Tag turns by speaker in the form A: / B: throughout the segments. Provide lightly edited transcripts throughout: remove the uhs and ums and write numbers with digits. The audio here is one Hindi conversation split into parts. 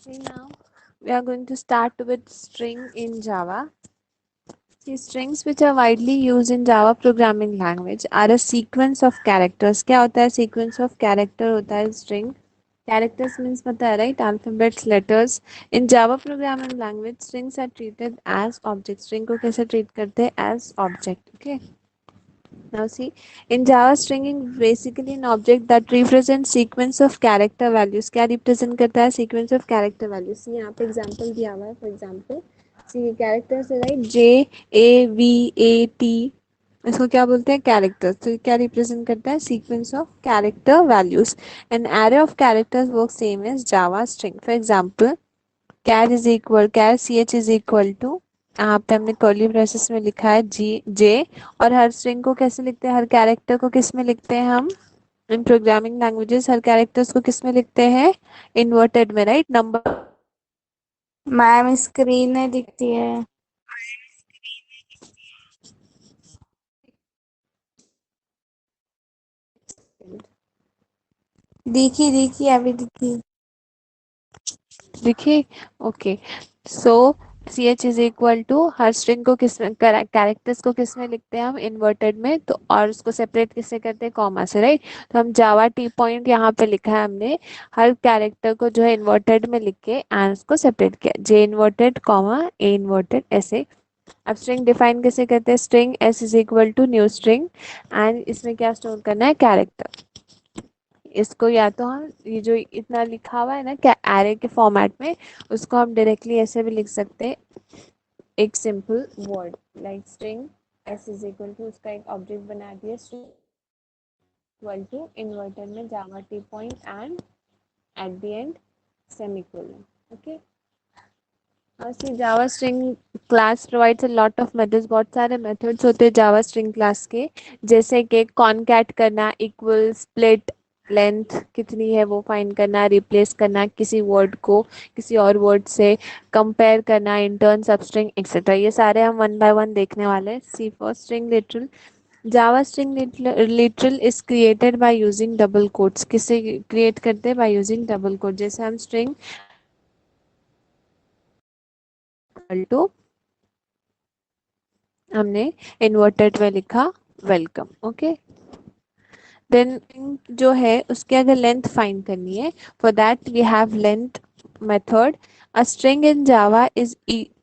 A: Okay, now we are going to start with string in Java. The strings which are widely used in Java programming language are a sequence of characters. क्या होता है sequence of character होता है string. Characters means पता है right? Alphabets, letters. In Java programming language, strings are treated as objects. String को कैसे treat करते हैं? As object. Okay. Now see, in Java, stringing is basically an object that represents sequence of character values. क्या represent करता है? Sequence of character values. See यहाँ पे example दिया हुआ है. For example, see characters है right? J A V A T. इसको क्या बोलते हैं? Characters. तो क्या represent करता है? Sequence of character values. An array of characters works same as Java string. For example, char ch is equal to, यहाँ पे हमने कर्ली ब्रेसेस में लिखा है जी जे, और हर स्ट्रिंग को कैसे लिखते हैं? हर कैरेक्टर को किस में लिखते हैं हम? इन प्रोग्रामिंग लैंग्वेजेस हर कैरेक्टर्स को किस में लिखते हैं? इन्वर्टेड में, राइट? नंबर
B: मैम स्क्रीन नहीं दिखती है। दिखी अभी दिखी।
A: देखिए, okay. So C H is equal to, हर स्ट्रिंग को किस में, कैरेक्टर्स को किस में लिखते हैं हम? इन्वर्टेड में। तो और उसको सेपरेट किससे करते हैं? कॉमा से, राइट? तो हम जावा टी पॉइंट यहाँ पे लिखा है हमने, हर कैरेक्टर को जो है इन्वर्टेड में लिख के एंड उसको सेपरेट किया, J inverted comma A inverted, ऐसे। अब स्ट्रिंग डिफाइन कैसे करते हैं? String S is equal to new string, and इसमें क्या स्टोर करना है? कैरेक्टर। इसको या तो हम ये जो इतना लिखा हुआ है ना क्या एरे के फॉर्मेट में, उसको हम डायरेक्टली ऐसे भी लिख सकते हैं, एक simple word like string S is equal to, उसका एक ऑब्जेक्ट बना दिया, स्ट्रिंग इक्वल टू इन्वर्टर में Java T point and at the end semicolon. Okay. See Java string class provides a lot of methods. बहुत सारे मेथड्स होते हैं जावा स्ट्रिंग क्लास के, जैसे कि कॉनकैट करना, इक्वल, स्प्लिट, लेंथ कितनी है वो फाइंड करना, रिप्लेस करना किसी वर्ड को किसी और वर्ड से, कंपेयर करना, इंटर्न, सबस्ट्रिंग एक्सेट्रा. ये सारे हम वन बाय वन देखने वाले हैं. See for string literal. Java string literal is created by using double quotes. किससे क्रिएट करते हैं? By using double quote. जैसे हम स्ट्रिंग टू हमने इन्वर्टेड में लिखा वेलकम. ओके. देन जो है उसकी अगर लेंथ फाइंड करनी है, for that we have length method. A string in Java is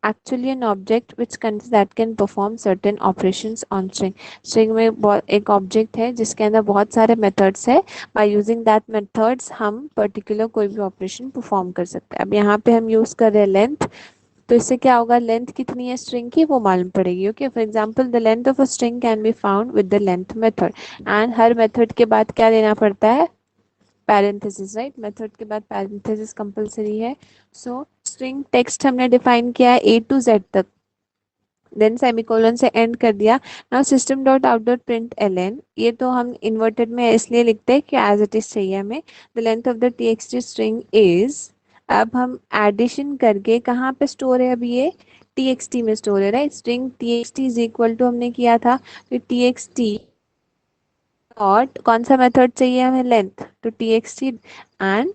A: actually an object which that can perform certain operations on string. String में बहुत एक object है जिसके अंदर बहुत सारे methods है. By using that methods हम particular कोई भी operation perform कर सकते हैं. अब यहाँ पे हम use कर रहे हैं length, तो इससे क्या होगा? लेंथ कितनी है स्ट्रिंग की वो मालूम पड़ेगी. Okay. For example the length of a string can be found with the length method, and her method के बाद क्या देना पड़ता है? Parenthesis, right? मेथड के बाद पैरेंथेसिस कंपलसरी है. सो स्ट्रिंग टेक्स्ट हमने डिफाइन किया है ए टू जेड तक, देन सेमीकोलन से एंड कर दिया. Now system dot out dot print L N, ये तो हम इन्वर्टेड में इसलिए लिखते हैं कि एज इट इज चाहिए हमें. The length of the T X T string is, अब हम एडिशन करके कहाँ पे स्टोर है? अभी ये टी एक्स टी में स्टोर है, right? String T X T is equal to हमने किया था, तो टी एक्स टी डॉट कौन सा मेथड चाहिए हमें? लेंथ. तो T X T and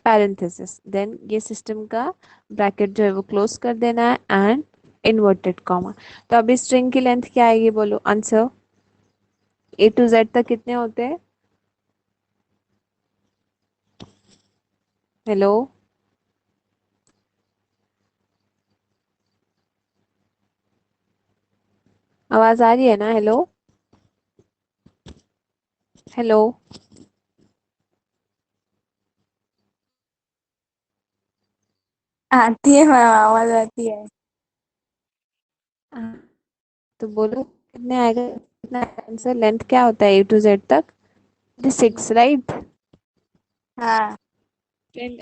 A: parenthesis, then ये सिस्टम का ब्रैकेट जो है वो क्लोज कर देना है एंड इन्वर्टेड कॉमा. तो अभी स्ट्रिंग की लेंथ क्या आएगी? बोलो आंसर. ए टू जेड तक कितने होते हैं? हेलो, आवाज आ रही है ना? Hello, hello.
B: आती है मैम, आवाज आती है।
A: तो बोलो कितने आएगा? कितना आंसर? लेंथ क्या होता है ए टू जेड तक? 26, राइट?
B: हाँ।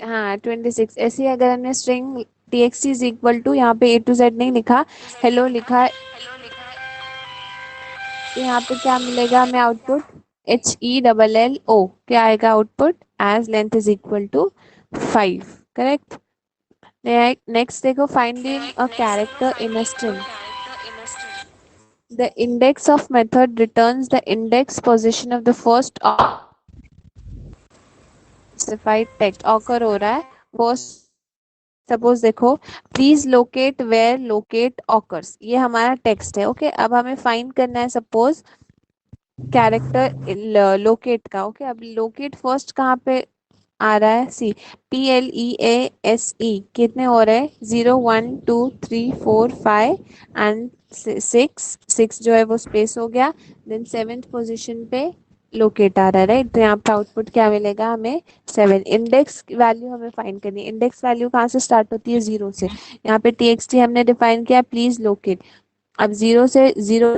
A: हाँ 26. ऐसे ही अगर हमने string T X T is equal to, यहाँ पे ए टू जेड नहीं लिखा, हेलो लिखा है, तो यहाँ पे क्या मिलेगा हमें आउटपुट? HELLO. क्या आएगा output? As length is equal to 5. Correct. Next देखो, finding a character in a string. The index of method returns the index position of the first specified text. Occur हो रहा है फर्स्ट सपोज देखो, please locate where locate occurs, ये हमारा टेक्स्ट है। ओके, अब हमें फाइंड करना है सपोज कैरेक्टर लोकेट का। ओके, अब लोकेट फर्स्ट कहाँ पे आ रहा है? सी, PLEASE कितने हो रहे हैं? 0 1 2 3 4 5 एंड 6 जो है वो स्पेस हो गया। देन 7th पोजीशन पे लोकेट आ रहा है, राइट? तो यहाँ पे आउटपुट क्या मिलेगा हमें? 7। इंडेक्स वैल्यू हमें फाइंड करनी है। इंडेक्स वैल्यू कहाँ से स्टार्ट होती है? 0 से। यहाँ पे TXT हमने डिफाइन किया प्लीज लोकेट। अब 0 से 0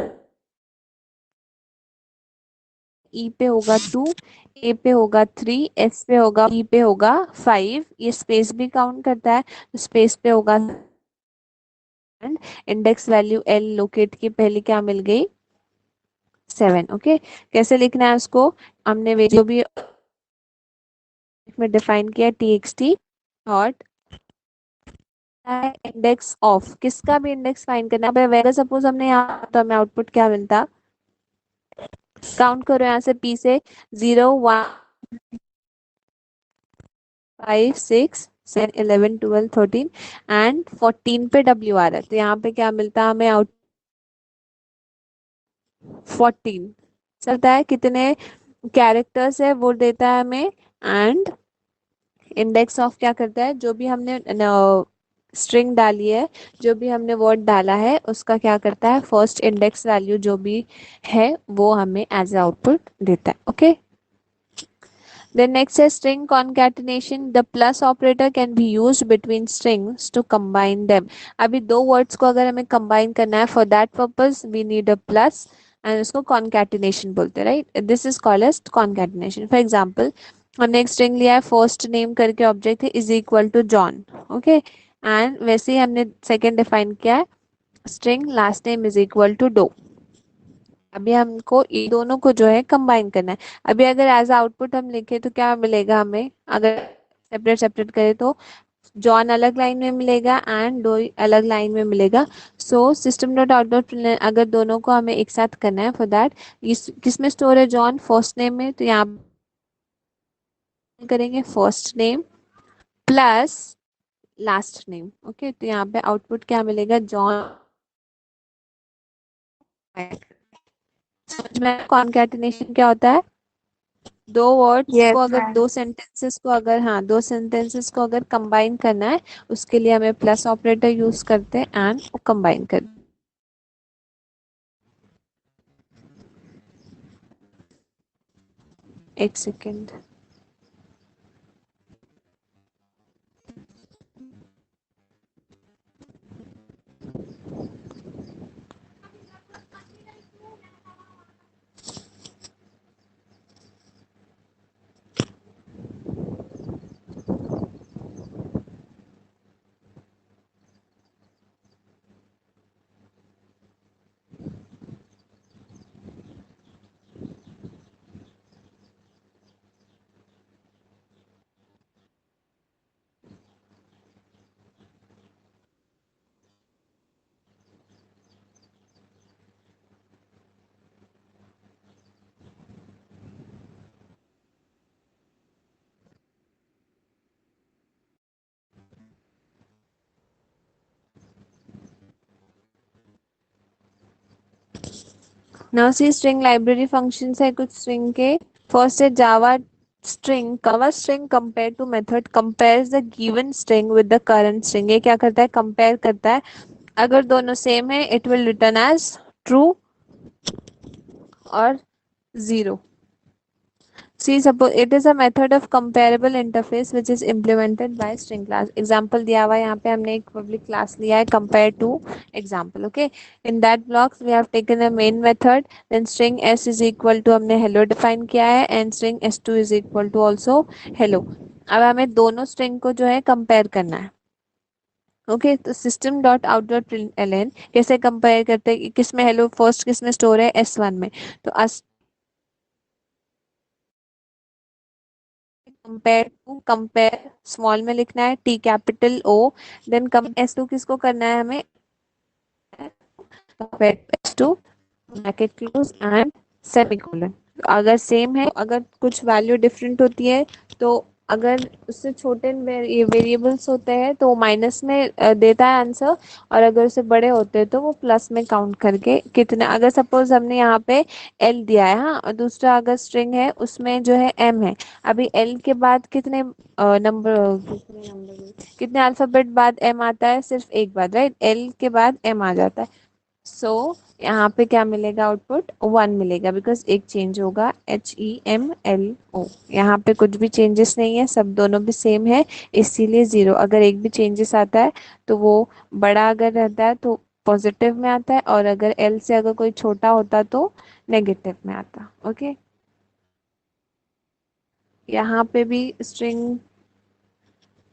A: ई पे होगा 2, ए पे होगा 3, एस पे होगा, ई पे होगा 5, ये स्पेस भी काउंट करता है, तो स्पेस पे होगा। इंडेक्स वैल्यू एल लोकेट की पहले क्या मिल गई? 7। ओके, कैसे लिखना है उसको? हमने जो भी में डिफाइन किया TXT डॉट इंडेक्स ऑफ, किसका भी इंडेक्स फाइंड करना है। अगर सपोज हमने यहाँ, तो हमें आउटपुट क्या मिलता? काउंट करो यहाँ से, P से 0 1 5 6 7 11 12 13 एंड 14 पे W आ रहा है, तो यहाँ पे क्या मिलता है हमें? आउट 14 चलता है। कितने कैरेक्टर्स है वो देता है हमें। एंड इंडेक्स ऑफ क्या करता है? जो भी हमने स्ट्रिंग डाली है, जो भी हमने वर्ड डाला है, उसका क्या करता है? फर्स्ट इंडेक्स वैल्यू जो भी है वो हमें एज आउटपुट देता है। Okay, then next is string concatenation. The plus operator can be used between strings to combine them. अभी दो words को अगर हमें combine करना है, for that purpose we need a plus and उसको concatenation बोलते हैं, right? This is called as concatenation. For example, हमने एक string लिया है, first name करके object है, is equal to John. Okay, and वैसे ही हमने second define किया है, string last name is equal to Doe. अभी हमको ये दोनों को जो है कंबाइन करना है। अभी अगर एज आउटपुट हम लिखे तो क्या मिलेगा हमें? अगर सेपरेट सेपरेट करें तो जॉन अलग लाइन में मिलेगा एंड डो अलग लाइन में मिलेगा। So system dot out dot अगर दोनों को हमें एक साथ करना है, फॉर दैट इस किस में स्टोर है? जॉन फर्स्ट नेम में, तो यहाँ करेंगे first name plus last name. Okay, तो यहाँ पे आउटपुट क्या मिलेगा? जॉन। समझ में कॉन्कैटिनेशन क्या होता है? दो वर्ड्स को
B: यस
A: अगर
B: मैम।
A: दो सेंटेंसेस को अगर हाँ दो सेंटेंसेस को अगर कंबाइन करना है, उसके लिए हमें प्लस ऑपरेटर यूज करते हैं एंड कंबाइन करते हैं। एक second. Now see string library functions है कुछ स्ट्रिंग के। फर्स्ट है Java string compare to method compares the given string with the current string. ये क्या करता है? कंपेयर करता है। अगर दोनों सेम है it will return as true और zero. See, suppose it is a method of comparable interface which is implemented by string class. Example दिया हुआ है यहाँ पे, हमने एक public class लिया है compare to example. Okay, in that blocks we have taken a main method, then string s is equal to हमने hello define किया है and string s2 is equal to also hello. अब हमें दोनों string को जो है compare करना है। ओके, तो system dot out dot println कैसे कंपेयर करते हैं? किस में हेलो फर्स्ट किस में स्टोर है? S1 में। तो कंपेयर टू, कंपेयर स्मॉल में लिखना है, T capital O, then S2 किसको करना है हमें? Compare S2 bracket close and semicolon. अगर सेम है, अगर कुछ वैल्यू डिफरेंट होती है तो अगर उससे छोटे वेरिएबल्स होते हैं तो माइनस में देता है आंसर, और अगर उससे बड़े होते हैं तो वो प्लस में काउंट करके कितने, अगर सपोज हमने यहाँ पे एल दिया है, हाँ, और दूसरा अगर स्ट्रिंग है उसमें जो है एम है, अभी एल के बाद कितने कितने अल्फाबेट बाद एम आता है, सिर्फ एक बार, राइट, एल के बाद एम आ जाता है। सो यहाँ पे क्या मिलेगा, आउटपुट 1 मिलेगा, बिकॉज एक चेंज होगा, HEMLO। यहाँ पे कुछ भी चेंजेस नहीं है, सब दोनों भी सेम है, इसीलिए 0। अगर एक भी चेंजेस आता है तो वो बड़ा अगर रहता है तो पॉजिटिव में आता है, और अगर एल से अगर कोई छोटा होता तो नेगेटिव में आता। ओके, यहाँ पे भी स्ट्रिंग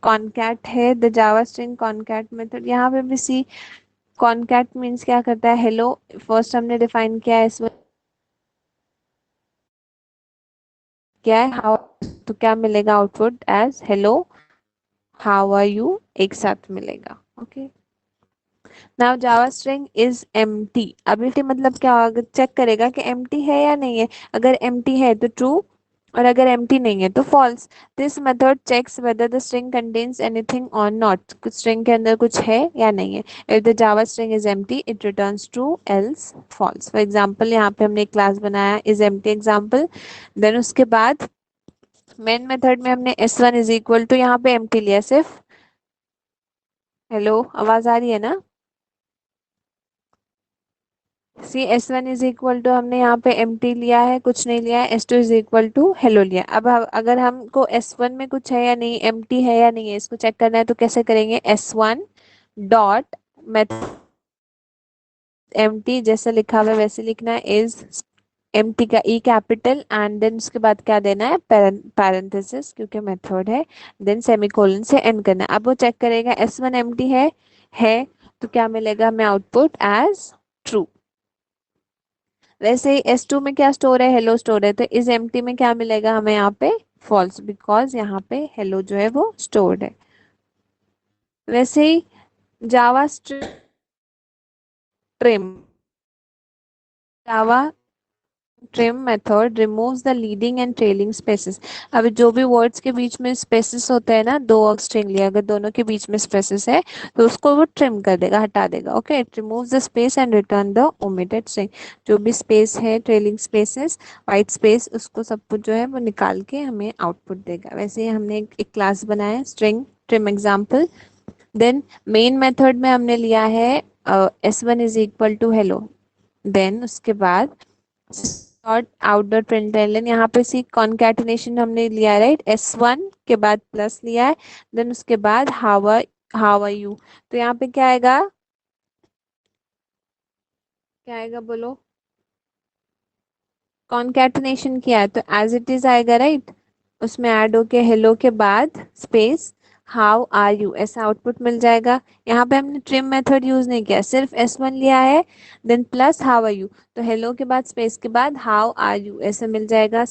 A: कॉनकैट है, the Java string concat method. यहाँ पे भी सी, कॉनकैट मीन्स क्या करता है, हेलो फर्स्ट हमने डिफाइन किया है, इसमें क्या है, हाउ, तो क्या मिलेगा output as hello how are you, एक साथ मिलेगा। Okay, now Java string is empty. अब एम्प्टी मतलब क्या होगा, चेक करेगा कि एम्प्टी है या नहीं है, अगर एम्प्टी है तो ट्रू, और अगर एम्प्टी नहीं है तो false. This method checks whether the string contains anything और नॉट, कुछ स्ट्रिंग के अंदर कुछ है या नहीं है। If the Java string is empty it returns true, else false. For example यहाँ पे हमने एक क्लास बनाया इज एम्प्टी एग्जाम्पल, देन उसके बाद मेन मेथड में हमने S1 इज इक्वल टू, यहाँ पे एम्प्टी लिया सिर्फ, हेलो आवाज आ रही है ना, सी S1 इज इक्वल टू, हमने यहाँ पे एम्प्टी लिया है, कुछ नहीं लिया है, S2 is equal to hello लिया। अब अगर हमको S1 में कुछ है या नहीं, एम्प्टी है या नहीं है, इसको चेक करना है तो कैसे करेंगे, S1 डॉट मेथड एम्प्टी, जैसे लिखा हुआ है वैसे लिखना है, इज एम्प्टी का ई कैपिटल, एंड देन उसके बाद क्या देना है, पैरेंथेसिस, क्योंकि मेथड है, देन सेमीकोलन से एंड करना है। अब वो चेक करेगा S1 एम्प्टी है तो क्या मिलेगा हमें आउटपुट एज ट्रू। वैसे ही S2 में क्या स्टोर है, हेलो स्टोर है, तो इस एम्प्टी में क्या मिलेगा हमें यहाँ पे, फॉल्स, बिकॉज यहाँ पे हेलो जो है वो स्टोर्ड है। वैसे ही Java trim, Java trim method removes the leading and trailing spaces. अब जो भी वर्ड्स के बीच में स्पेसेस होते हैं ना, दो स्ट्रिंग लिया, अगर दोनों के बीच में स्पेसेस है तो उसको वो ट्रिम कर देगा, हटा देगा। Okay, it removes the space and return the omitted string. जो भी स्पेस है, ट्रेलिंग स्पेसेस, वाइट स्पेस, उसको सब कुछ जो है वो निकाल के हमें आउटपुट देगा। वैसे ही हमने एक क्लास बनाया string trim example, then main method में हमने लिया है S1 is equal to hello, then उसके बाद डॉट आउटडॉट प्रिंटलन, यहाँ पे सी कॉन्कैटिनेशन हमने लिया है, राइट, S1 के बाद प्लस लिया है, देन उसके बाद हाउ आर यू, तो यहाँ पे क्या आएगा, क्या आएगा बोलो, कॉन्कैटिनेशन किया है तो एज इट इज आएगा, राइट, उसमें ऐड होके हेलो के बाद स्पेस हाउ आर यू, ऐसा आउटपुट मिल जाएगा। यहाँ पे हमने ट्रिम मेथड यूज नहीं किया, सिर्फ S1 लिया है, then plus how are you, तो हेलो के बाद स्पेस के बाद हाउ आर यू ऐसा मिल जाएगा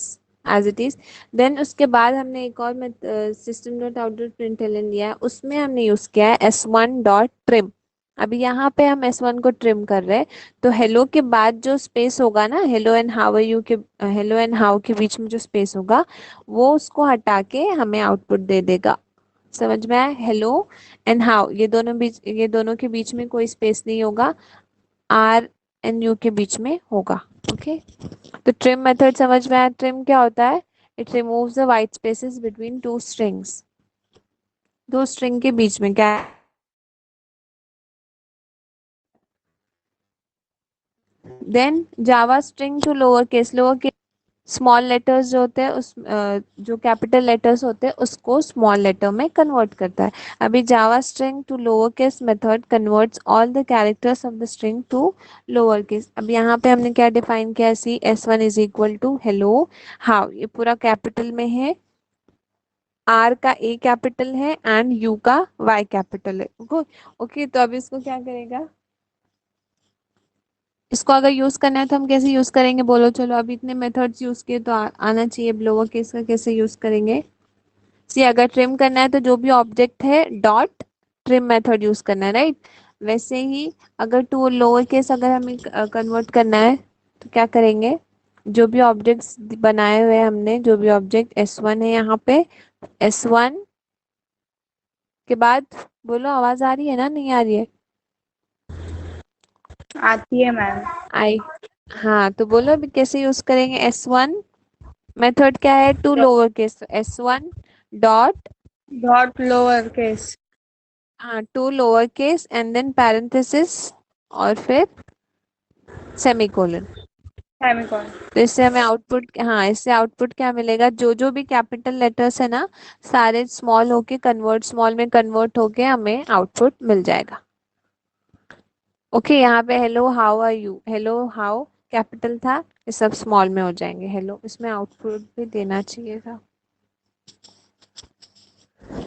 A: एज इट इज। देन उसके बाद हमने एक और system dot out dot println लिया है, उसमें हमने यूज किया है S1 डॉट ट्रिम। अभी यहाँ पे हम S1 को ट्रिम कर रहे हैं, तो हेलो के बाद जो स्पेस होगा ना, hello and how are you के, हेलो एंड हाउ के बीच में जो स्पेस होगा वो उसको हटा के हमें आउटपुट दे देगा। समझ में आया, हेलो एंड हाउ ये दोनों के बीच में कोई स्पेस नहीं होगा, आर एंड यू के बीच में होगा। ओके, तो ट्रिम मेथड समझ में आया, ट्रिम क्या होता है, it removes the white spaces between two strings, दो स्ट्रिंग के बीच में क्या, then Java string to lower case small letters जो होते हैं उस जो कैपिटल लेटर्स होते हैं उसको स्मॉल लेटर में कन्वर्ट करता है। अभी Java string to lower case method converts all the characters of the string to lower case. अब यहाँ पे हमने क्या डिफाइन किया, see S1 is equal to hello how, ये पूरा कैपिटल में है, आर का ए कैपिटल है एंड यू का वाई कैपिटल है। ओके, तो अब इसको क्या करेगा, इसको अगर यूज करना है तो हम कैसे यूज करेंगे बोलो, चलो अभी इतने मेथड्स यूज किए तो आना चाहिए, लोअर केस का कैसे यूज करेंगे। सी अगर ट्रिम करना है तो जो भी ऑब्जेक्ट है डॉट ट्रिम मेथड यूज करना है, राइट। वैसे ही अगर टू लोअर केस अगर हमें कन्वर्ट करना है तो क्या करेंगे, जो भी ऑब्जेक्ट्स बनाए हुए हैं हमने, जो भी ऑब्जेक्ट S1 है यहाँ पे, S1 के बाद बोलो, आवाज आ रही है ना, नहीं आ रही है?
B: आती है मैम।
A: आई। हाँ, तो बोलो अभी कैसे यूज करेंगे S1। मेथड क्या है? To lower case, S1 dot,
B: dot lower case.
A: हाँ, to lower case and then parenthesis और फिर सेमीकोलन।
B: सेमीकोलन।
A: तो इससे हमें आउटपुट, हाँ, इससे आउटपुट क्या मिलेगा? जो जो भी कैपिटल लेटर्स है ना, सारे स्मॉल होके कन्वर्ट, स्मॉल में कन्वर्ट होके हमें आउटपुट मिल जाएगा। ओके, यहाँ पे hello how are you, hello how capital था, ये सब स्मॉल में हो जाएंगे हेलो, इसमें आउटपुट भी देना चाहिए था।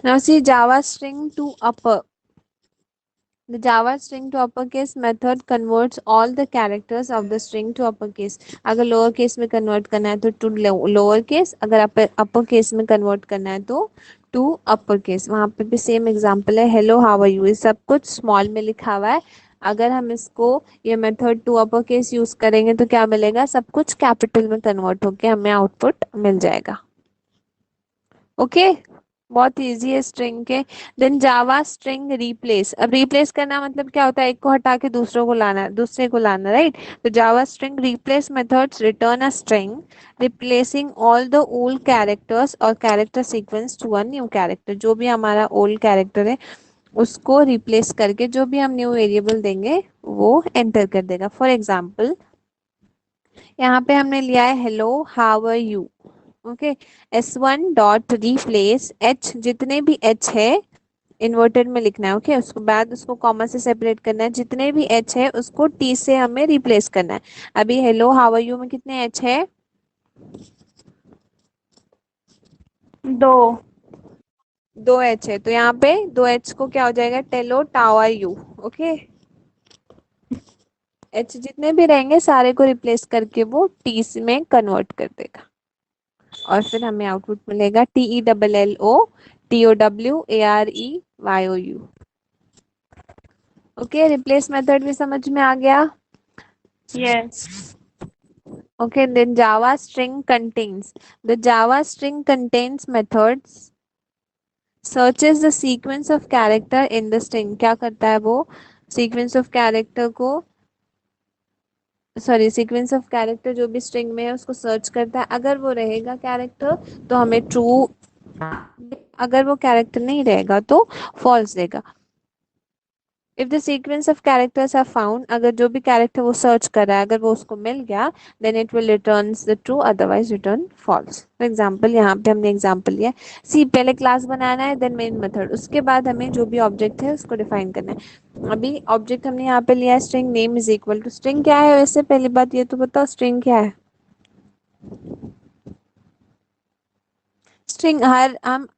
A: Now see Java string to upper, the java string to uppercase method converts all the characters of the string to uppercase। अगर लोअर केस में कन्वर्ट करना है तो टू लोअर केस, अगर अपर केस में कन्वर्ट करना है तो टू अपर केस। वहां पे भी सेम एग्जांपल है, हेलो हाउ आर यू, ये सब कुछ स्मॉल में लिखा हुआ है। अगर हम इसको, ये method to upper case use करेंगे तो क्या मिलेगा? सब कुछ कैपिटल में कन्वर्ट होके हमें आउटपुट मिल जाएगा। ओके, बहुत इजी है स्ट्रिंग के। देन जावा स्ट्रिंग रिप्लेस, अब रिप्लेस करना मतलब क्या होता है? एक को हटा के दूसरों को लाना, दूसरे को लाना, राइट? तो Java string replace methods return a string replacing all the old characters और character sequence to one new character. जो भी हमारा ओल्ड कैरेक्टर है उसको रिप्लेस करके जो भी हम न्यू वेरिएबल देंगे वो एंटर कर देगा। फॉर एग्जाम्पल, यहाँ पे हमने लिया है hello how are you. Okay, S1 dot replace H, जितने भी H है इन्वर्टेड में लिखना है। ओके, उसके बाद उसको कॉमा से सेपरेट करना है, जितने भी H है उसको T से हमें रिप्लेस करना है। अभी हेलो हाउ आर यू में कितने H है?
B: दो।
A: दो H है, तो यहाँ पे दो H को क्या हो जाएगा? Tello tow are you. Okay, H जितने भी रहेंगे सारे को रिप्लेस करके वो T में कन्वर्ट कर देगा और फिर हमें आउटपुट मिलेगा TELLO TOWAREYOU। Okay, replace method भी समझ में आ गया?
B: Yes.
A: Okay, then Java string contains. The Java string contains methods searches the sequence of character in the string। क्या करता है वो? sequence of character को, सॉरी, सीक्वेंस ऑफ कैरेक्टर जो भी स्ट्रिंग में है उसको सर्च करता है। अगर वो रहेगा कैरेक्टर तो हमें ट्रू, अगर वो कैरेक्टर नहीं रहेगा तो फॉल्स देगा। If the sequence of characters are found, अगर जो भी कैरेक्टर वो सर्च कर रहा है अगर वो उसको मिल गया, then it will returns the true, otherwise return false. For example, यहाँ पे हमने एग्जांपल लिया, सी पहले क्लास बनाना है, देन मेन मेथड, उसके बाद हमें जो भी ऑब्जेक्ट है उसको डिफाइन करना है। अभी ऑब्जेक्ट हमने यहाँ पे लिया है string name is equal to, string क्या है वैसे? पहली बात ये तो बताओ, स्ट्रिंग क्या है? स्ट्रिंग, हर हम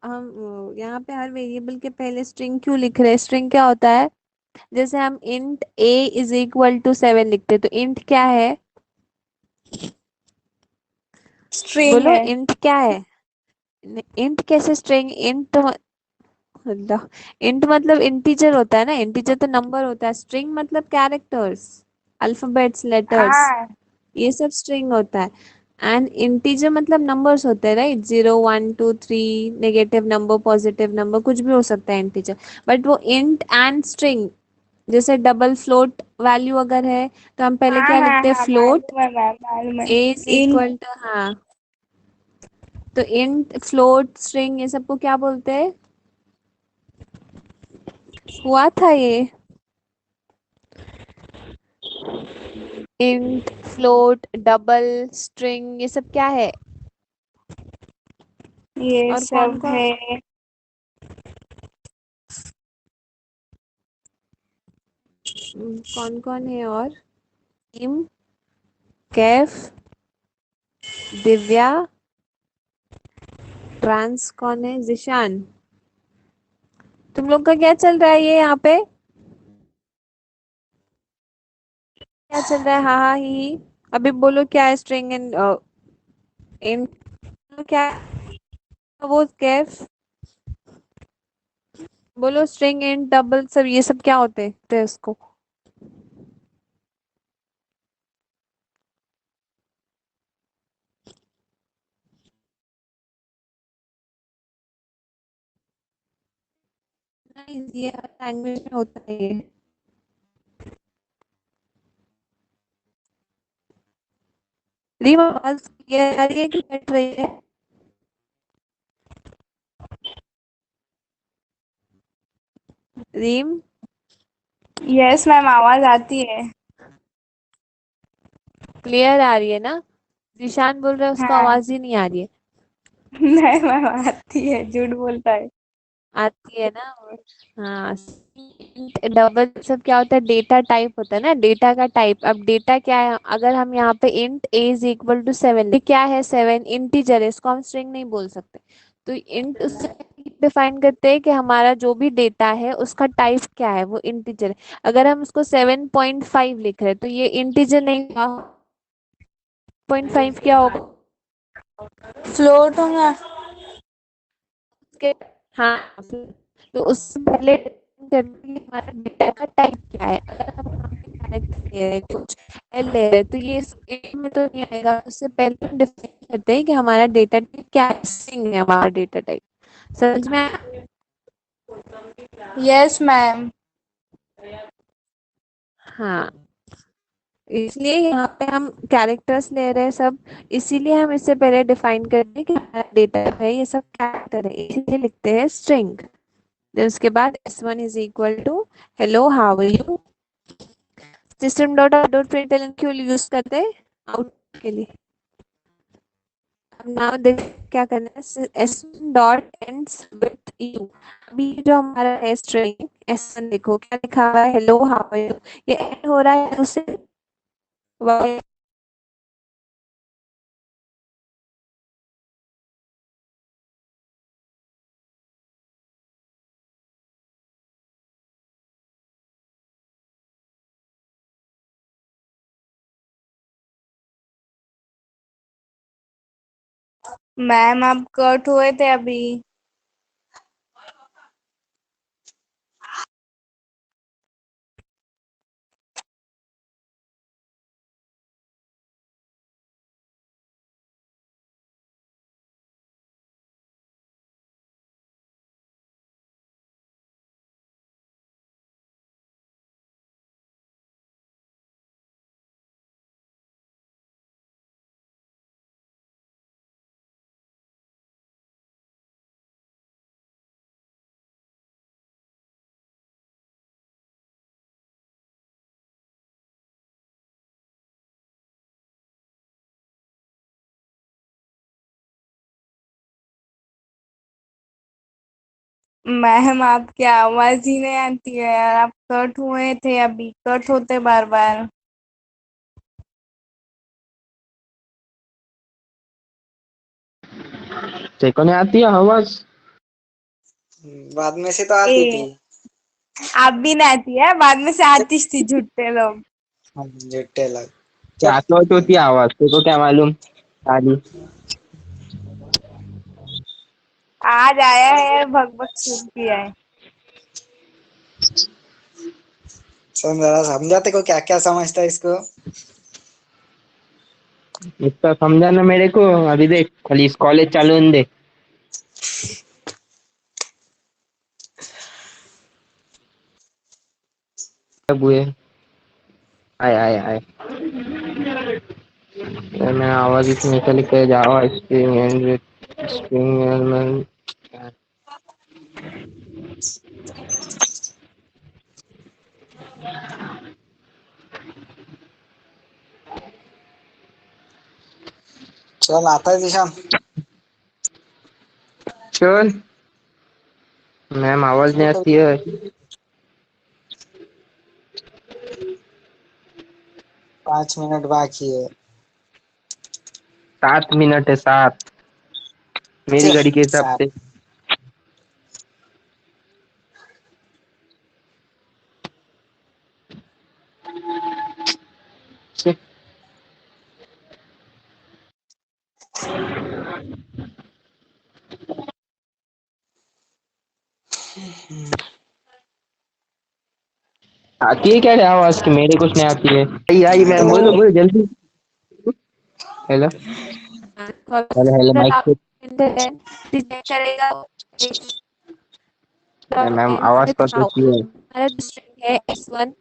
A: यहाँ पे हर वेरिएबल के पहले स्ट्रिंग क्यों लिख रहे हैं? स्ट्रिंग क्या होता है? जैसे हम int a is equal to 7 लिखते हैं, तो इंट क्या है?
B: स्ट्रिंग
A: बोलो
B: है।
A: इंट क्या है? इंट कैसे स्ट्रिंग? इंट मतलब, इंट मतलब इंटीजर होता है ना, इंटीजर तो नंबर होता है। स्ट्रिंग मतलब कैरेक्टर्स, अल्फाबेट्स, लेटर्स,
B: हाँ।
A: ये सब स्ट्रिंग होता है। एंड इंटीजर मतलब नंबर्स होते हैं, right? 0 1 2 3, negative number, positive number, कुछ भी हो सकता है इंटीजर। बट वो इंट एंड स्ट्रिंग, जैसे डबल फ्लोट वैल्यू अगर है तो हम पहले
B: हाँ
A: क्या
B: हाँ
A: लिखते हैं?
B: हाँ,
A: फ्लोट
B: मालूम है मैम, मालूम है।
A: ए इज
B: इन
A: इक्वल टू, हाँ, तो इंट, फ्लोट, स्ट्रिंग, ये सबको क्या बोलते हैं? हुआ था ये, इंट, फ्लोट, डबल, स्ट्रिंग, ये सब क्या है?
B: ये
A: और कौन
B: सब
A: कौन,
B: है।
A: कौन कौन है और? टीम, कैफ, दिव्या, ट्रांस कौन है? जिशान। तुम लोग का क्या चल रहा है ये यहाँ पे? क्या चल रहा है? हाँ हाँ ही, अभी बोलो क्या है? स्ट्रिंग एंड इंट क्या है? वो कैफ, बोलो स्ट्रिंग इंट डबल सब, ये सब क्या होते हैं इसको? इजी है, हर लैंग्वेज में होता है ये। रीम आवाज क्लियर आ रही है कि कट रही है? रीम
B: यस मैम, आवाज आती है।
A: क्लियर आ रही है ना? जीशान बोल रहा है उसको
B: हाँ।
A: आवाज ही नहीं आ रही है।
B: नहीं मैम, आती है, झूठ बोलता है।
A: आती है ना? हाँ। डबल सब क्या होता है? डेटा टाइप होता है ना, डेटा का टाइप। अब डेटा क्या है? अगर हम यहाँ पे int a is equal to 7, क्या है? 7 इंटीजर है, इसको हम स्ट्रिंग नहीं बोल सकते। तो इंट उससे डिफाइन करते हैं कि हमारा जो भी डेटा है उसका टाइप क्या है, वो इंटीजर है। अगर हम उसको 7.5 लिख रहे हैं तो ये इंटीजर नहीं होगा। 0.5 क्या होगा?
B: फ्लोट होगा।
A: के हाँ, तो उससे पहले हमारा डेटा का टाइप क्या है। अगर हम यहाँ पे कैरेक्टर ले रहे हैं, कुछ एल ले रहे हैं, तो ये इस A में तो नहीं आएगा। उससे पहले हम डिफाइन करते हैं कि हमारा डेटा टाइप क्या है, स्ट्रिंग है हमारा डेटा टाइप। समझ में आया?
B: Yes ma'am.
A: हाँ, इसलिए यहाँ पे हम कैरेक्टर्स ले रहे हैं सब, इसीलिए हम इससे पहले डिफाइन करते हैं कि हमारा डेटा है ये सब कैरेक्टर है, इसीलिए लिखते हैं स्ट्रिंग। देन उसके बाद s1 is equal to hello how are you. System dot out dot println क्यों यूज करते हैं? आउट के लिए। अब नाउ देख क्या करना है, S dot ends with you. अभी जो हमारा है स्ट्रिंग s1, देखो क्या लिखा हुआ है, हेलो हाउ आर यू। ये एंड हो रहा है उससे
B: मैम आप कट हुए थे अभी। मैम आपकी आवाज ही नहीं आती है यार, आप कट हुए थे अभी, कट होते बार बार।
C: तेरे को नहीं आती है आवाज?
D: बाद में से तो आती थी।
B: ए, आप भी नहीं आती है, बाद में से आती थी, झूठे लोग।
D: झुट्टे लग।
C: क्या
D: चुप।
C: तो होती है आवाज, तेरे को क्या मालूम? साली।
B: आज आया है, भग भग शुरू किया है।
D: जरा समझाते को क्या क्या समझता है इसको।
C: इतना समझाना मेरे को, अभी देख खाली इस कॉलेज चालू होने दे। अब हुए आय आय आय। मैं आवाज इसमें निकल के जावा स्ट्रिंग एंड स्ट्रिंग एलिमेंट।
D: चल आता है दिशा।
C: चल मैम आवाज नहीं आती है।
D: 5 मिनट बाकी है।
C: 7 मिनट है, 7 मेरी
D: चल
C: घड़ी के हिसाब
D: सात।
C: से। छे, आती है क्या रे आवाज की? मेरे कुछ नहीं आती है। आई आई मैम,
D: तो
C: बोलो बोलो जल्दी। हेलो हेलो हेलो, माइक
A: आप
C: चेक।
A: इंटरनेट डिटेक्ट करेगा।
C: मैम
A: ends
C: आवाज
A: with
C: कट
A: how।
C: होती है।
A: हमारा जो string है s1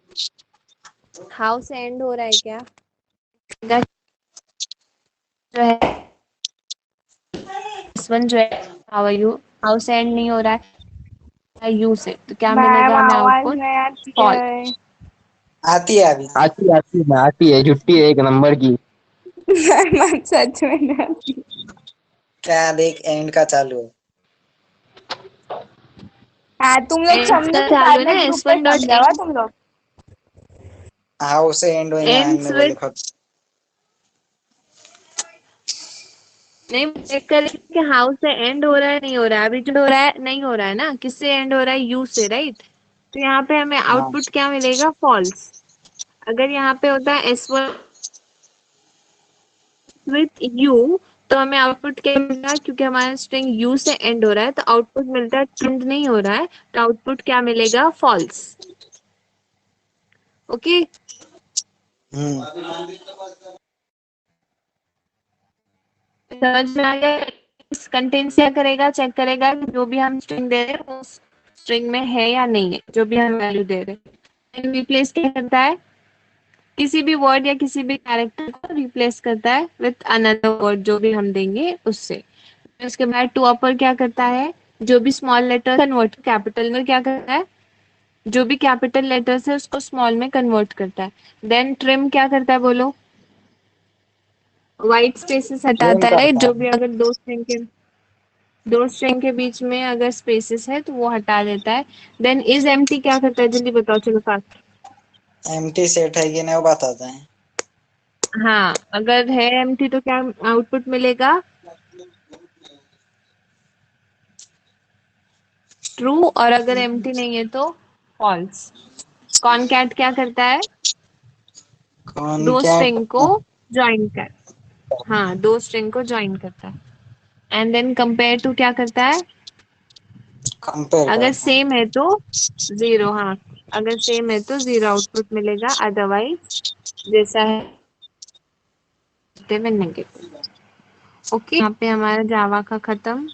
A: हाउ से एंड हो रहा है क्या? जो है s1 जो है हाउ आर यू, हाउ से एंड नहीं हो रहा है यू से, तो क्या
B: मैम
A: मिलेगा हमें
B: आवाज
A: आउटपुट?
B: नहीं आती
A: फॉल्स।
B: है।
D: आती है अभी।
C: आती है छुट्टी है एक नंबर की।
B: मैम सच में नहीं आती।
D: क्या देख एंड का चालू है।
B: हाँ तुम लोग समझो,
A: इसका
B: तो
A: चालू
B: बाद
A: है
B: में
A: ना
B: ग्रुप पे
A: s1 डॉट
B: समझावा तुम लोग।
D: हाउ से एंड होएगा
A: ends
D: हमने बोले
A: with,
D: खुद।
A: नहीं चेक करें कि हाउ से एंड हो रहा है नहीं हो रहा है। अभी जो हो रहा है नहीं हो रहा है ना, किससे एंड हो रहा है? यू से, राइट। तो यहाँ पे हमें
D: हाँ
A: आउटपुट क्या मिलेगा? फॉल्स। अगर यहाँ पे होता है s1 विथ यू, तो हमें आउटपुट क्या मिलेगा? क्योंकि हमारा स्ट्रिंग यू से एंड हो रहा है तो आउटपुट मिलता है एंड नहीं हो रहा है, तो आउटपुट क्या मिलेगा? फॉल्स। ओके। समझ में आ गया? इस कंटेंट क्या करेगा? चेक करेगा कि जो भी हम स्ट्रिंग दे रहे हैं उस स्ट्रिंग में है या नहीं है, जो भी हम वैल्यू दे रहे हैं। रिप्लेस क्या करता है? किसी भी वर्ड या किसी भी कैरेक्टर को रिप्लेस करता है विथ अनदर वर्ड जो भी हम देंगे उससे। उसके बाद टू अपर क्या करता है? जो भी स्मॉल लेटर कन्वर्ट कैपिटल में क्या करता है? जो भी कैपिटल लेटर्स है उसको स्मॉल में कन्वर्ट करता है। देन ट्रिम क्या करता है बोलो? व्हाइट स्पेसेस
D: ट्रेन
A: हटाता है, राइट।
D: करता
A: जो
D: है।
A: भी अगर दो स्ट्रिंग के बीच में अगर स्पेसेस है तो वो हटा देता है। देन इज एम्प्टी क्या करता है? जल्दी बताओ, चलो फास्ट।
D: एम्प्टी सेट है कि नहीं वो बताता है।
A: हाँ, अगर है एम्प्टी तो क्या आउटपुट मिलेगा? ट्रू। और अगर एम्प्टी नहीं है तो फॉल्स। कॉनकैट क्या करता है?
D: कौन
A: दो
D: क्या
A: स्ट्रिंग को ज्वाइन कर, हाँ, दो स्ट्रिंग को ज्वाइन करता है। एंड देन कंपेयर टू क्या करता है?
D: कंपेयर
A: अगर
D: करता है।
A: सेम है तो जीरो, हाँ, अगर सेम है तो जीरो आउटपुट मिलेगा, अदरवाइज जैसा है नेगेटिव। ओके, यहाँ पे हमारा जावा का खत्म।